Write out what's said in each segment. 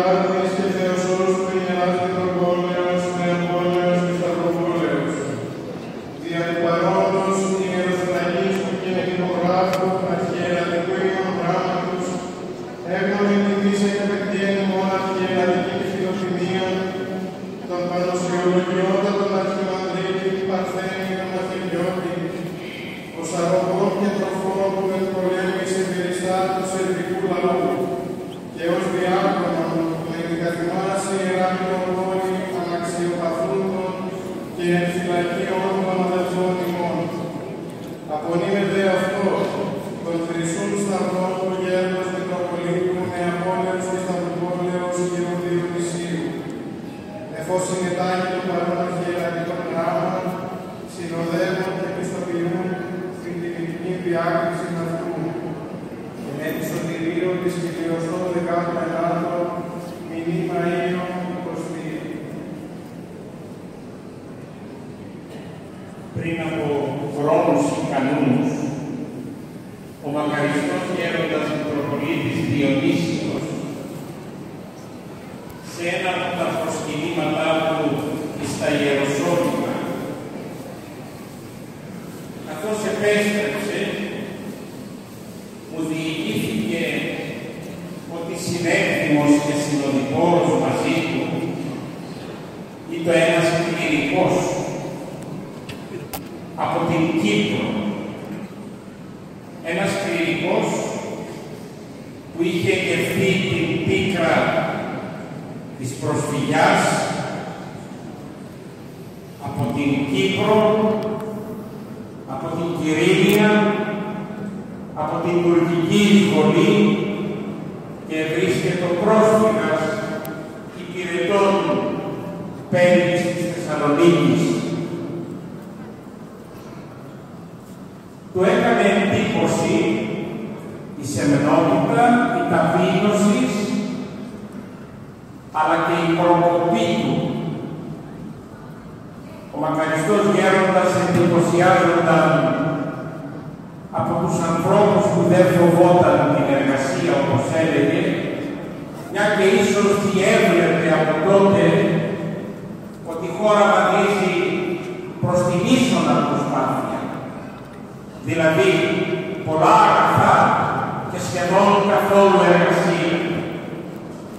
Πάτρις και Θεός όλους του Γενιάς και Τροπόλεως, Νεοπόλεως και Σταυροπόλεως. Δια του παρόντος, ιεροσυναγίστου και υπογράφου, αρχιερατικού υγειογράμματος, έγνωρη την δύση και επεκτείνη μόνο αρχιερατική και φιλοθυμίων, των πανοσιολογιότατων αρχιμανδρίτη και παρθένιων μαθηριώτη, ως αρρωγών και τροφών που ευκολέμησε περιστά του σερβικού λαού, και ως διάκονον με την καθημάς ιεράμινο πόλη αναξιοπαθούντων και εμφυλακίων των αδελφών ημών. Απονείμεται αυτό, τον χρυσούν σταυρών του γέροντος Μητροπολίτου Νεαπόλεως και Σταυροπόλεως και του Διονυσίου. Εφόσον ετάγει το παρόν αρχιερατικό γράμμα, συνοδεύουν και πιστοποιούν στην τυπική διάκριση αυτού. Με τη σωτηρίο της Κυριωστών 19ο μηνύμα Ιων 22. Πριν από χρόνους ικανούς, ο μακαριστός γέροντας Μητροπολίτης Διονύσιος, σε ένα από τα προσκυνήματά του στα Ιεροσόλυμα, καθώς επέστρεψε, μου διηγήθηκε ότι συνέκτημος και συνοδοιπόρος μαζί του ήταν ένας κληρικός από την Κύπρο. Ένας κληρικός που είχε γευθεί την πίκρα της προσφυγιάς από την Κύπρο, από την Κυρίλια, από την τουρκική εισβολή και βρίσκεται πρόσφυγας υπηρετών πέμπτης της Θεσσαλονίκης. Του έκανε εντύπωση η σεμνότητα, η ταπείνωση, αλλά και η προκοπή του. Ο μακαριστός γέροντας εντυπωσιάζονταν από τους ανθρώπους που δεν φοβόταν την εργασία, όπως έλεγε, μια και ίσως διέβλεπε από τότε ότι η χώρα βαδίζει προς την ίσονα προσπάθεια. Δηλαδή, πολλά αγαθά και σχεδόν καθόλου εργασία.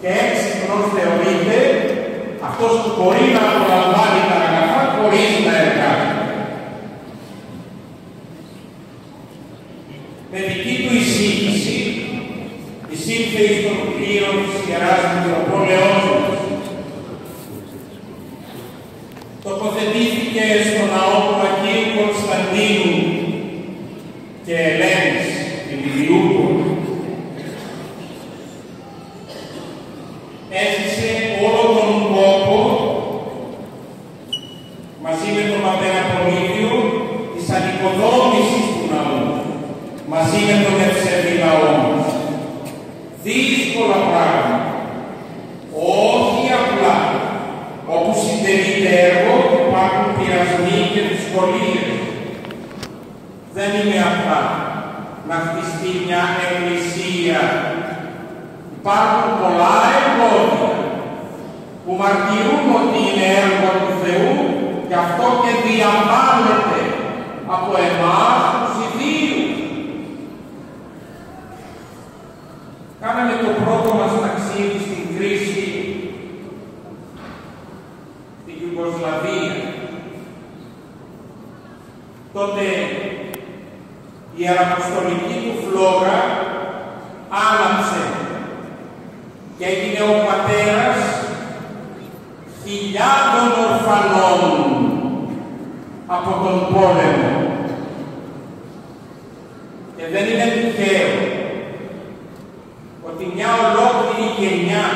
Και έξυπνος θεωρείται αυτός που μπορεί να απολαμβάνει τα αγαθά χωρίς να εργάζεται. Με δική του εισήγηση, εισήλθε εις των κτίρων της Ιεράς Μητροπόλεως μας. Τοποθετήθηκε στο ναό του Αγίου Κωνσταντίνου και Ελένης, την Ηλιούπολη. Έζησε όλο τον κόπο μαζί με τον πατέρα Πολύδιο της ανοικοδόμησης του ναού, μαζί με τον ευσεβή λαό μας. Δύσκολα πράγματα, όχι απλά, όπου συντελείται έργο υπάρχουν πειρασμοί και δυσκολίες. Δεν είναι απλά να χτιστεί μια εκκλησία. Υπάρχουν πολλά εμπόδια που μαρτυρούν ότι είναι έργο του Θεού και αυτό και διαβάλλεται από εμάς τους ιδίους. Κάναμε το πρώτο μας ταξίδι στην κρίση στην Ιουγκοσλαβία. Τότε η ιεραποστολική του φλόγα άναψε και έγινε ο πατέρας χιλιάδων ορφανών από τον πόλεμο. Και δεν είναι τυχαίο ότι μια ολόκληρη γενιά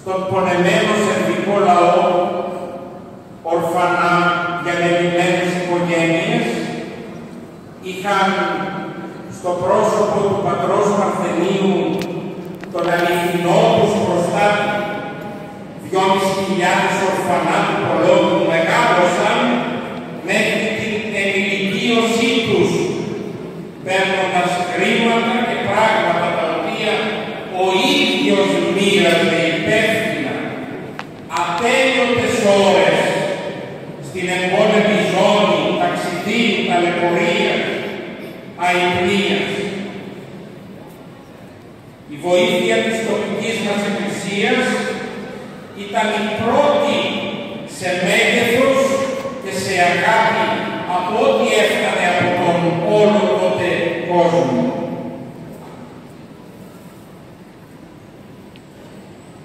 στον πονεμένο σερβικό λαό, ορφανά διαλεγημένες οικογένειες, είχαν στο πρόσωπο του πατρός Παρθενίου τον αληθινό τους προστάτη. 2.500 ορφανά του πολέμου μεγάλωσαν μέχρι την ενηλικίωσή τους, παίρνοντας χρήματα και πράγματα τα οποία ο ίδιος ίδιος μοίραζε υπεύθυνα ατέλειωτες ώρες στην εμπόλεμη ζώνη ταξιδίου, ταλαιπωρίας, αϊπνίας. Η βοήθεια της τοπικής μας εκκλησίας ήταν η πρώτη σε μέγεθος και σε αγάπη από ό,τι έφτανε από τον όλο τότε κόσμο.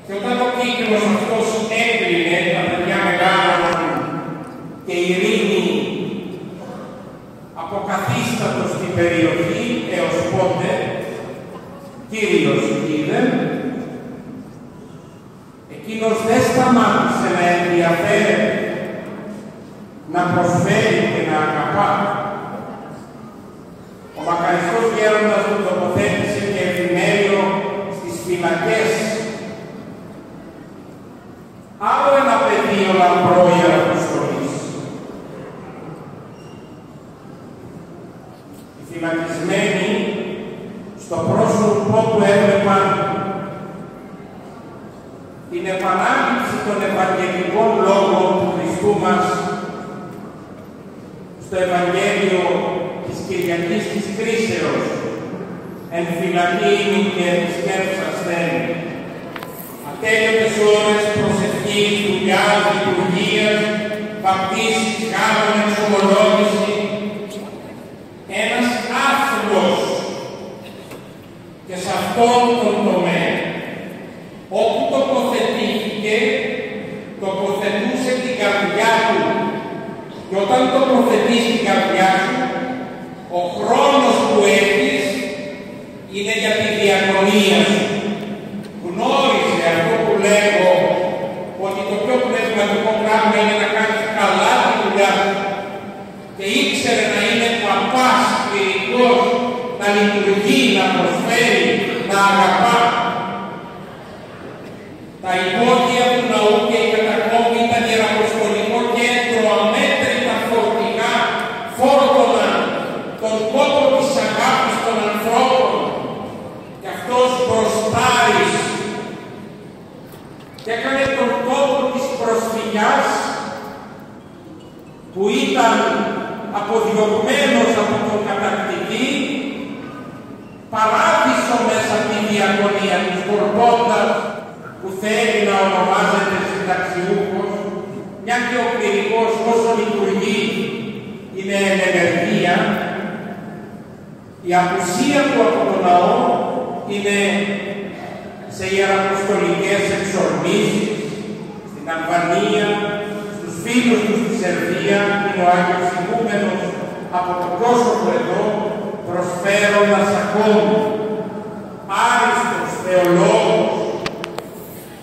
Και όταν ο κύκλος αυτός έκλεινε, τα παιδιά μεγάλωναν και η ειρήνη αποκαθίστατο στην περιοχή έως πότε, Κύριος είδε, εκείνος δεν σταμάτησε να ενδιαφέρει, να προσφέρει και να αγαπά. Ο μακαριστός γέροντας του τοποθέτησε και εφημέριο στις φυλακές. Άλλο ένα πεδίο λαμπρόια αποστολής. Οι φυλακισμένοι στο πρόσωπό του έβλεπαν την επανάληψη των ευαγγελικών λόγων του Χριστού μας στο Ευαγγέλιο της Κυριακής της Κρίσεως, εν φυλακή και επισκέψασθεν. Ατέλειωτες ώρες προσευχής, δουλειάς, λειτουργίας, βαπτίσεις, γάμων, εξομολόγηση. Ένας άθλος και σε αυτόν τον τομέα, όπου τοποθετήθηκε, τοποθετούσε την καρδιά του. Και όταν τοποθετείς την καρδιά σου, ο χρόνος που έχεις είναι για τη διακονία σου. Γνώρισε αυτό που λέγω, ότι το πιο πνευματικό πράγμα είναι να κάνεις καλά τη δουλειά σου. Και ήξερε να είναι παπάς, κληρικός, να λειτουργεί, να προσφέρει, να αγαπά. Τα υπόγεια του ναού και οι κατακόμοι ήταν ιεραποστολικό κέντρο, αμέτρητα φορτηγά, φόρτωναν τον κόπο της αγάπης των ανθρώπων. Και αυτός μπροστάρης και έκανε τον κόπο της προσφυγιάς που ήταν αποδιωγμένος από τον κατακτητή, παράδεισο μέσα από τη διακονία του, σκορπώντας που θέλει να ονομάζεται συνταξιούχος, μια και ο κληρικός όσο λειτουργεί είναι ενεργεία, η απουσία του από τον λαό είναι σε ιεραποστολικές εξορμήσεις, στην Αλβανία, στους φίλους του στη Σερβία, είναι ο Άγιος Ηγούμενος από το πρόσωπο εδώ, προσφέροντας ακόμη άριστος θεολόγος,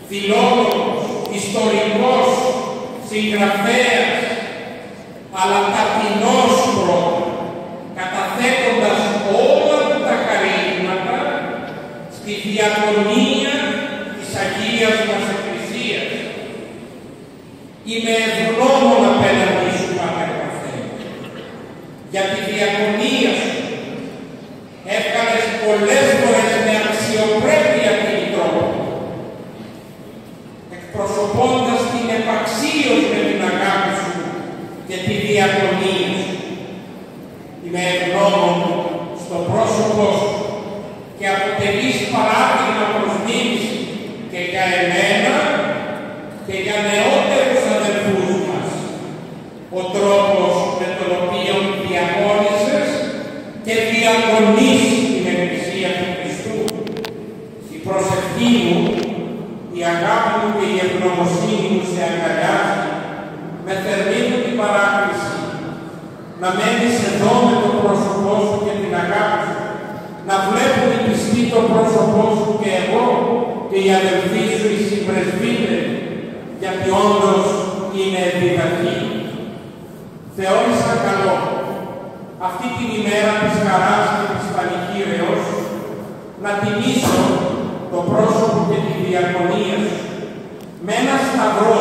φιλόλογος, ιστορικός, συγγραφέας, αλλά ταπεινός πρώτα, καταθέτοντας όλα τα χαρίσματα στη διακονία της Αγίας μας Εκκλησίας. Είμαι ευγνώμων απέναντι σου, Πάτερ Καθένα, για τη διακονία σου. Έβγαλες πολλές φορές με αξιοπρέπεια την τρόπο, εκπροσωπώντας την επαξίωση με την αγάπη σου και τη διακονία σου. Είμαι ευγνώμων στο πρόσωπό σου και αποτελείς παράδειγμα προς μίμηση και για εμένα και για νεότερους αδελφούς μας. Ο τρόπος με τον οποίο διαγώνισες και διακονείς την Εκκλησία του Χριστού. Η προσευχή μου, η αγάπη μου και η ευγνωμοσύνη μου σε αγκαλιάζει, με θερμήνουν την παράκληση να μένεις εδώ με το πρόσωπό σου και την αγάπη σου, να βλέπουν οι πιστοί το πρόσωπό σου και εγώ και οι αδελφοί σου οι συμπρεσβύτεροι, γιατί όντως είναι διδαχή. Θεώρησα καλό αυτή την ημέρα της χαράς και της πανηγύρεως να τιμήσω το πρόσωπο και τη διακονία σου με ένα σταυρό,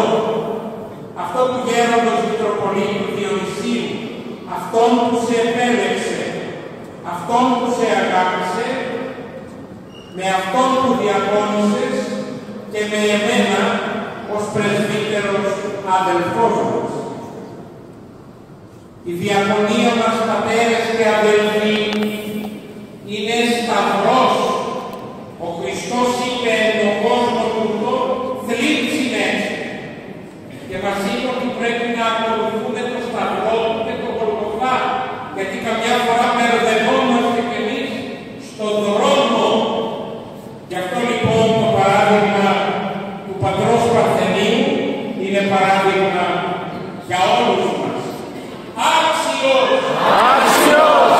αυτό του γέροντος Μητροπολίτου Διονυσίου, αυτόν που σε επέλεξε, αυτόν που σε αγάπησε, με αυτόν που διακόνησες με εμένα ως πρεσβύτερος αδελφός μας. Η διακονία μας, πατέρες και αδελφοί, είναι σταυρός. Ο Χριστός είπε τον κόσμο τούτο, θλίψην έτσι. Και μας είπε ότι πρέπει να ακολουθούμε το σταυρό και το Γολγοθά, γιατί καμιά φορά μπερδευόμαστε κι εμείς στον δρόμο. Γι' αυτό λοιπόν το παράδειγμα του πατρός Παρθενίου είναι παράδειγμα για όλους μας. Άξιος! Άξιος! Άξιος!